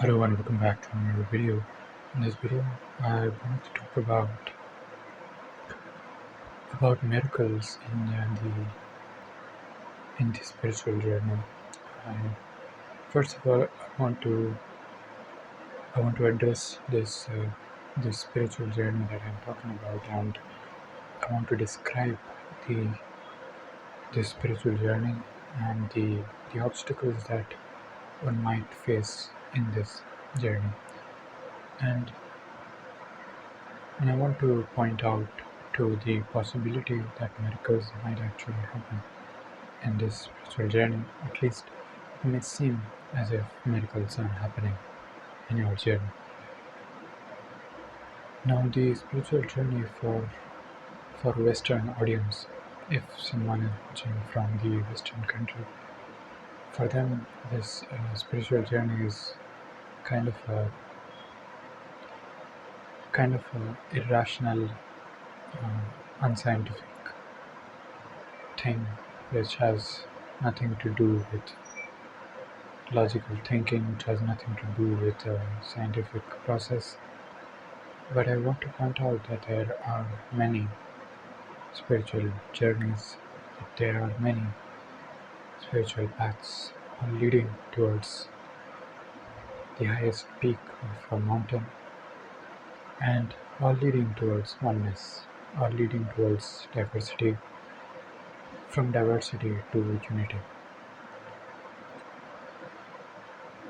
Hello and welcome back to another video. In this video, I want to talk about miracles in the spiritual journey. And first of all, I want to address this spiritual journey that I'm talking about, and I want to describe the this spiritual journey and the obstacles that one might face in this journey. And And I want to point out to the possibility that miracles might actually happen in this spiritual journey. At least it may seem as if miracles are happening in your journey. Now, the spiritual journey for Western audience, if someone is watching from the Western country, for them this spiritual journey is kind of a irrational, unscientific thing which has nothing to do with logical thinking, which has nothing to do with a scientific process. But I want to point out that there are many spiritual journeys, that there are many spiritual paths all leading towards the highest peak of a mountain, and all leading towards oneness, all leading towards diversity, from diversity to unity.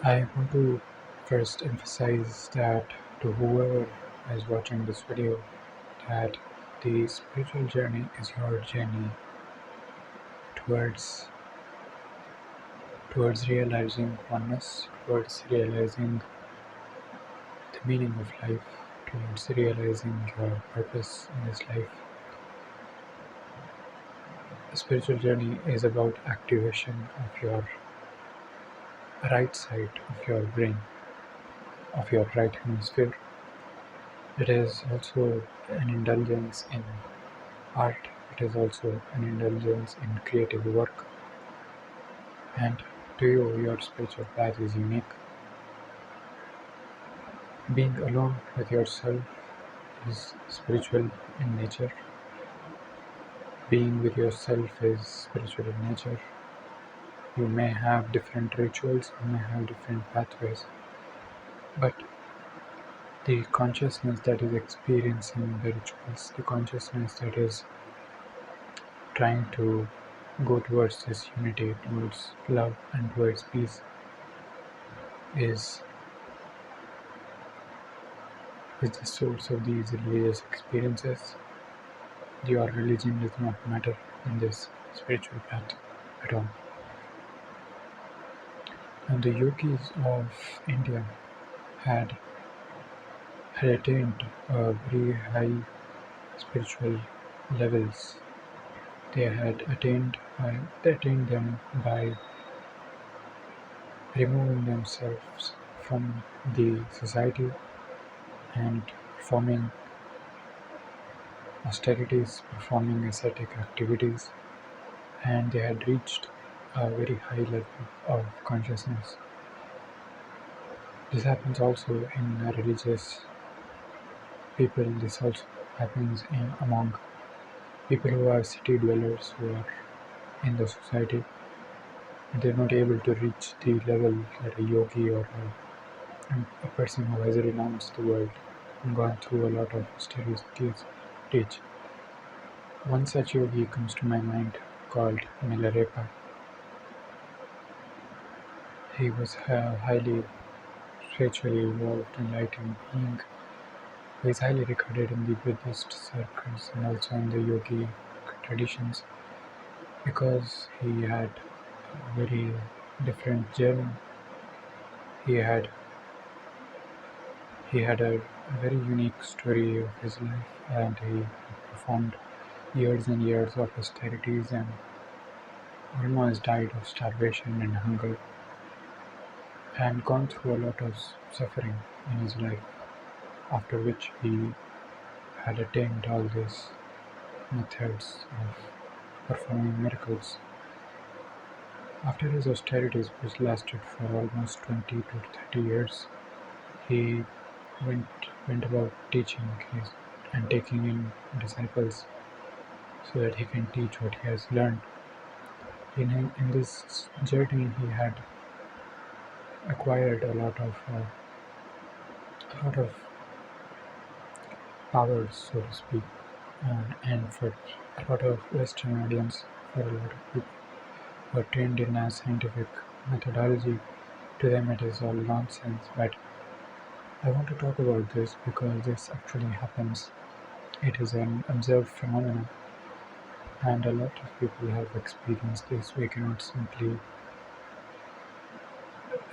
I want to first emphasize that to whoever is watching this video, that the spiritual journey is your journey towards realizing oneness, towards realizing the meaning of life, towards realizing your purpose in this life. The spiritual journey is about activation of your right side of your brain, of your right hemisphere. It is also an indulgence in art, it is also an indulgence in creative work, and to you, your spiritual path is unique. Being alone with yourself is spiritual in nature. Being with yourself is spiritual in nature. You may have different rituals, you may have different pathways, but the consciousness that is experiencing the rituals, the consciousness that is trying to go towards this unity, towards love and towards peace, is the source of these religious experiences. Your religion does not matter in this spiritual path at all. And the yogis of India had attained very high spiritual levels. They had attained them by removing themselves from the society and performing austerities, performing ascetic activities, and they had reached a very high level of consciousness. This happens also in religious people. This also happens among people who are city dwellers, who are in the society. They're not able to reach the level that a yogi or a person who has renounced the world and gone through a lot of austerities teach. One such yogi comes to my mind called Milarepa. He was a highly spiritually evolved, enlightened being who is highly regarded in the Buddhist circles and also in the yogi traditions because he had a very different journey. He had a very unique story of his life, and he performed years and years of austerities and almost died of starvation and hunger and gone through a lot of suffering in his life, after which he had attained all these methods of performing miracles. After his austerities, which lasted for almost 20 to 30 years, he went went about teaching his and taking in disciples so that he can teach what he has learned. In this journey, he had acquired a lot of powers, so to speak, and for a lot of Western audience, for a lot of people who are trained in a scientific methodology, to them it is all nonsense. But I want to talk about this because this actually happens. It is an observed phenomenon, and a lot of people have experienced this. We cannot simply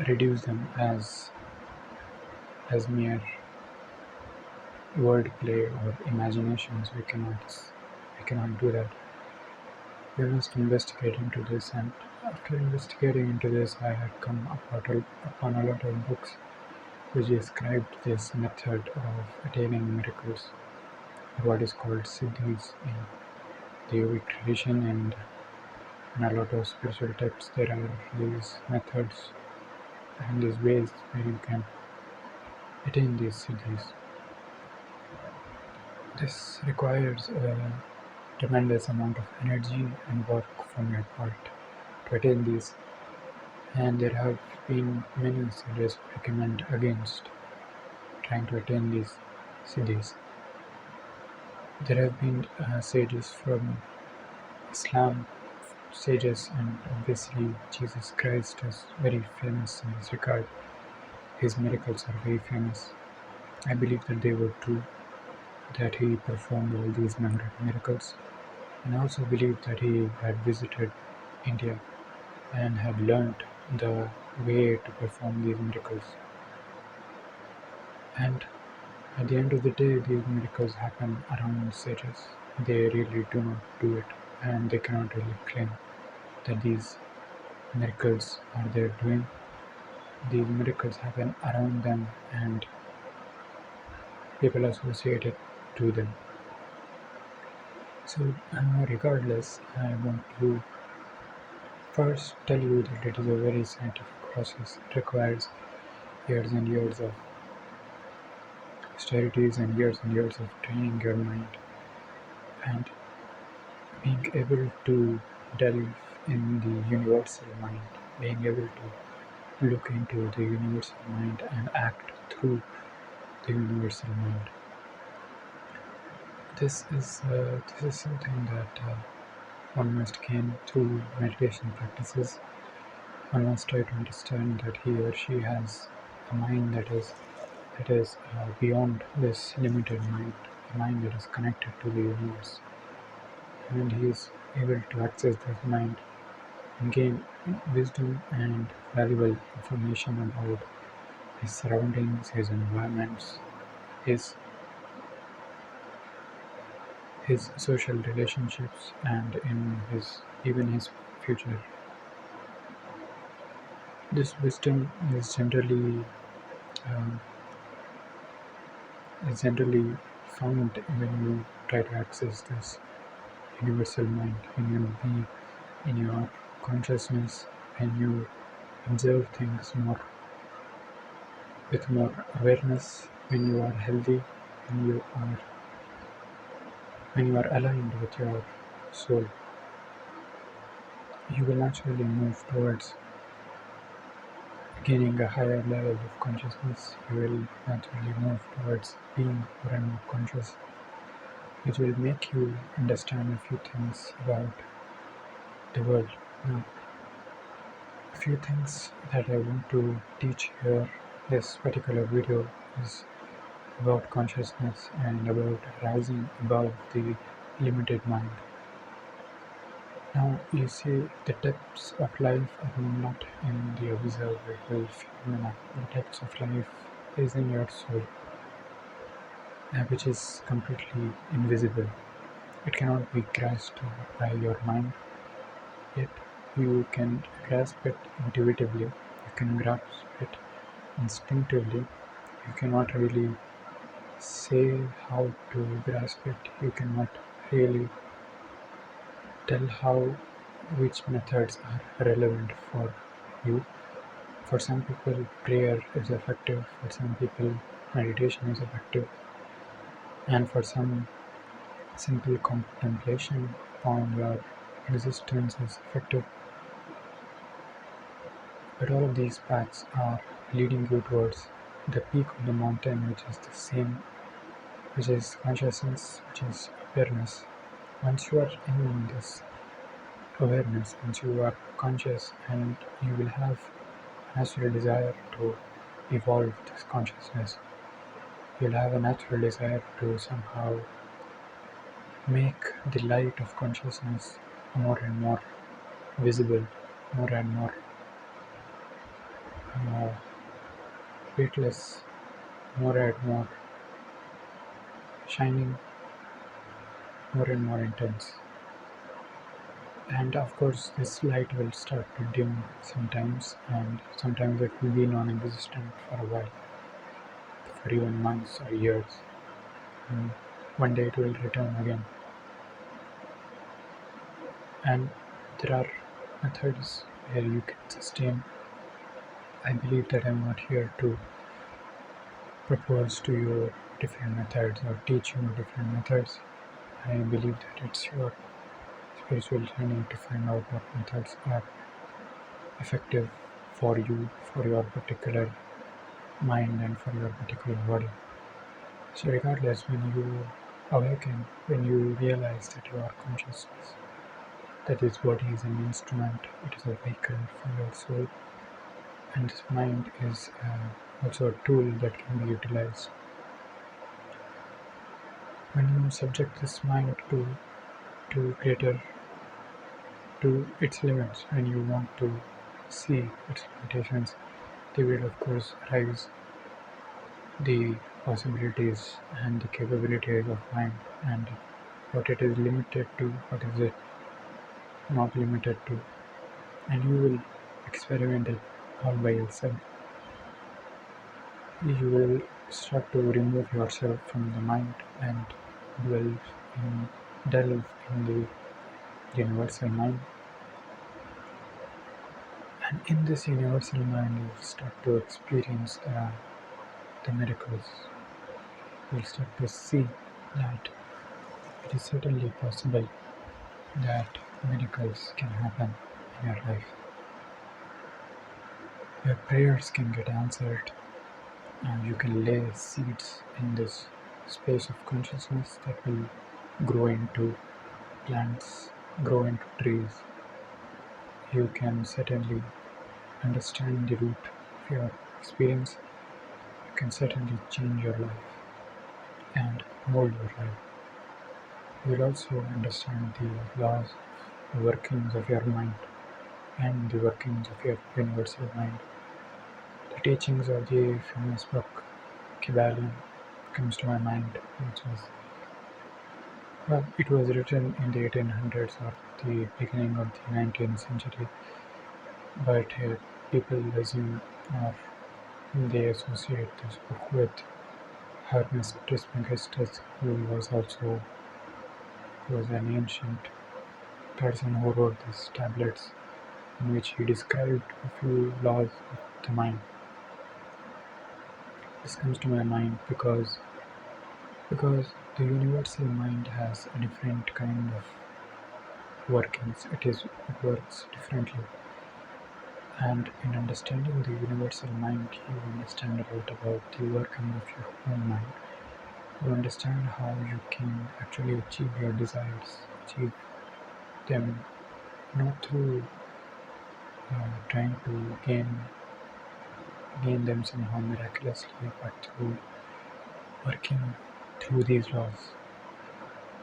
reduce them as mere wordplay or imaginations. We cannot do that. We must investigate into this, and after investigating into this, I had come upon a lot of books which described this method of attaining miracles, or what is called siddhis in the yogic tradition, and in a lot of spiritual texts there are these methods and these ways where you can attain these siddhis. This requires a tremendous amount of energy and work from your part to attain these, and there have been many sages who recommend against trying to attain these siddhis. There have been sages from Islam, sages, and obviously Jesus Christ is very famous in this regard. His miracles are very famous. I believe that they were true, that he performed all these miracles, and I also believe that he had visited India and had learnt the way to perform these miracles. And at the end of the day, these miracles happen around sages. They really do not do it, and they cannot really claim that these miracles are their doing. These miracles happen around them, and people associate it to them. So, regardless, I want to first tell you that it is a very scientific process. It requires years and years of austerities and years of training your mind and being able to delve in the universal mind, being able to look into the universal mind and act through the universal mind. This is something that one must gain through meditation practices. One must try to understand that he or she has a mind that is beyond this limited mind, a mind that is connected to the universe, and he is able to access this mind and gain wisdom and valuable information about his surroundings, his environments, his his social relationships, and in his even his future. This wisdom um, is generally found when you try to access this universal mind, when you be in your consciousness, when you observe things more with more awareness, when you are healthy, when you are when you are aligned with your soul, you will naturally move towards gaining a higher level of consciousness. You will naturally move towards being more and more conscious, which will make you understand a few things about the world. Now, a few things that I want to teach here. This particular video is about consciousness and about rising above the limited mind. Now, you see, the depths of life are not in the observable phenomena. The depths of life is in your soul, which is completely invisible. It cannot be grasped by your mind, yet you can grasp it intuitively. You can grasp it instinctively. You cannot really say how to grasp it. You cannot really tell which methods are relevant for you, For some people, prayer is effective, for some people, meditation is effective, and for some, simple contemplation upon your existence is effective. But all of these paths are leading you towards the peak of the mountain, which is the same, which is consciousness, which is awareness. Once you are in this awareness, once you are conscious, and you will have a natural desire to evolve this consciousness, you'll have a natural desire to somehow make the light of consciousness more and more visible, more and more uh, weightless, more and more shining, more and more intense. And of course, this light will start to dim sometimes, and sometimes it will be non existent for a while, for even months or years. And one day it will return again. And there are methods where you can sustain. I believe that I'm not here to propose to you different methods or teach you different methods. I believe that it's your spiritual journey to find out what methods are effective for you, for your particular mind, and for your particular body. So, regardless, when you awaken, when you realize that you are consciousness, that this body is an instrument, it is a vehicle for your soul, and this mind is also a tool that can be utilized. When you subject this mind to greater, to its limits, when you want to see its limitations, they will of course arise the possibilities and the capabilities of mind, and what it is limited to, what is it not limited to, and you will experiment it all by yourself. You will start to remove yourself from the mind and delve in the universal mind. And in this universal mind, you will start to experience the miracles. You will start to see that it is certainly possible that miracles can happen in your life. Your prayers can get answered, and you can lay seeds in this space of consciousness that will grow into plants, grow into trees. You can certainly understand the root of your experience. You can certainly change your life and mold your life. You will also understand the laws, the workings of your mind, and the workings of your universal mind. The teachings of the famous book Kybalion comes to my mind, which was, well, it was written in the 1800s or the beginning of the 19th century, but people assume or they associate this book with Hermes Trismegistus, who was an ancient person who wrote these tablets in which he described a few laws of the mind. This comes to my mind because the universal mind has a different kind of workings. It works differently, and in understanding the universal mind, you understand a lot about the working of your own mind. You understand how you can actually achieve your desires, achieve them not through trying to gain them somehow miraculously, but through working through these laws,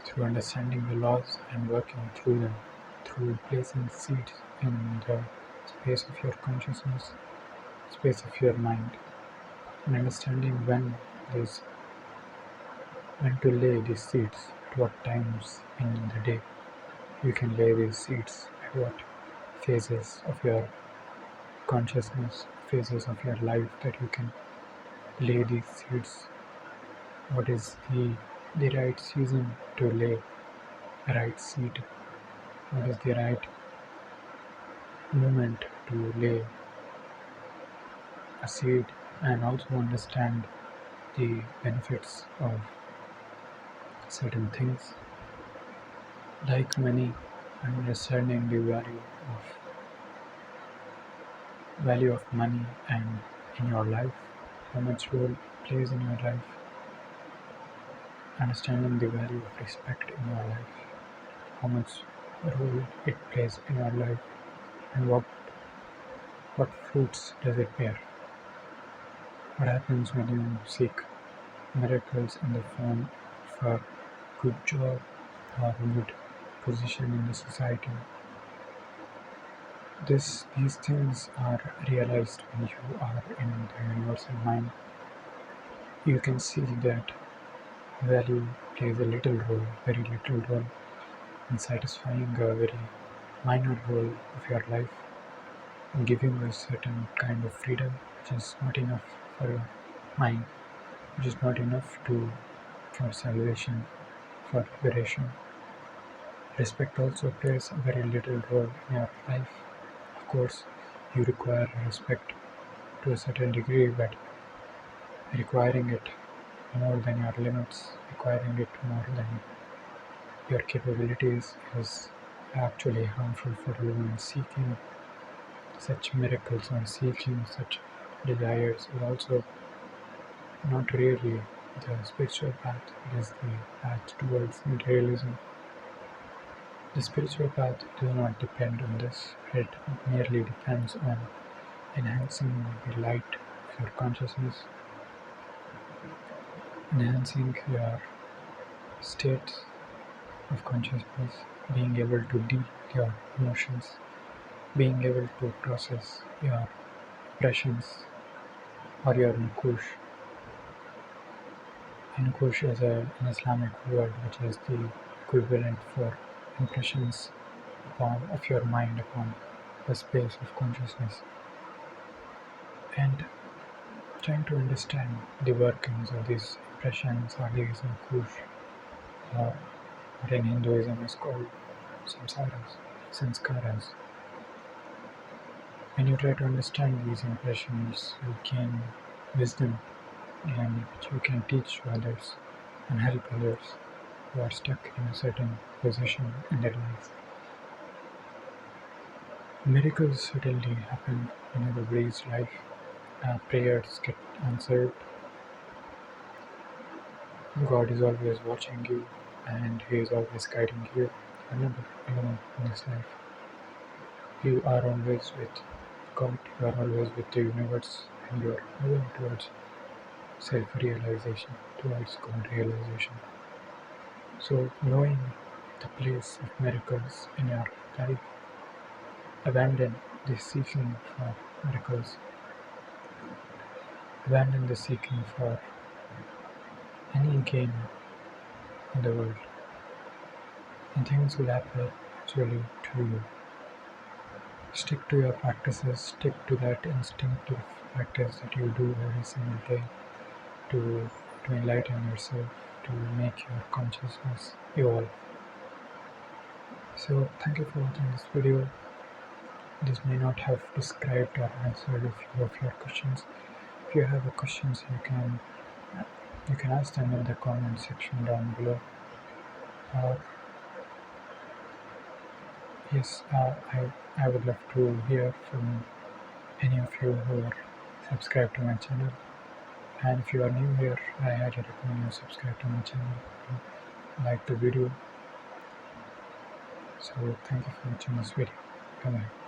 through understanding the laws and working through them, through placing seeds in the space of your consciousness, space of your mind, and understanding when to lay these seeds, at what times in the day you can lay these seeds, at what phases of your consciousness, phases of your life that you can lay these seeds. What is the right season to lay a right seed? What is the right moment to lay a seed and also understand the benefits of certain things like money, understanding the value of money and in your life, how much role it plays in your life, understanding the value of respect in your life, how much role it plays in your life, and what fruits does it bear. What happens when you seek miracles in the form of a good job or a good position in the society? These things are realized when you are in the universal mind. You can see that value plays a little role, very little role, in satisfying a very minor role of your life, and giving you a certain kind of freedom, which is not enough for your mind, which is not enough for salvation, for liberation. Respect also plays a very little role in your life. Of course, you require respect to a certain degree, but requiring it more than your limits, requiring it more than your capabilities is actually harmful for you, and seeking such miracles or seeking such desires is also not really the spiritual path, it is the path towards materialism. The spiritual path does not depend on this, it merely depends on enhancing the light of your consciousness, enhancing your state of consciousness, being able to deal with your emotions, being able to process your impressions or your nukush. Nukush is an Islamic word which is the equivalent for impressions of your mind upon the space of consciousness. And trying to understand the workings of these impressions or these nukush, or what in Hinduism is called sanskaras. When you try to understand these impressions, you gain wisdom and which you can teach to others and help others who are stuck in a certain position in their life. Miracles certainly happen in everybody's life. Prayers get answered. God is always watching you and He is always guiding you. You're never alone in this life. You are always with God, you are always with the universe, and you are moving towards self-realization, towards God realization. So, knowing the place of miracles in your life, abandon the seeking for miracles, abandon the seeking for any gain in the world, and things will happen actually to you. Stick to your practices, stick to that instinctive practice that you do every single day to enlighten yourself, to make your consciousness evolve. So, thank you for watching this video. This may not have described or answered a few of your questions. If you have questions, you can ask them in the comment section down below. Or yes, I would love to hear from any of you who are subscribed to my channel. And if you are new here, I highly recommend you subscribe to my channel and like the video. So thank you for watching this video. Bye bye.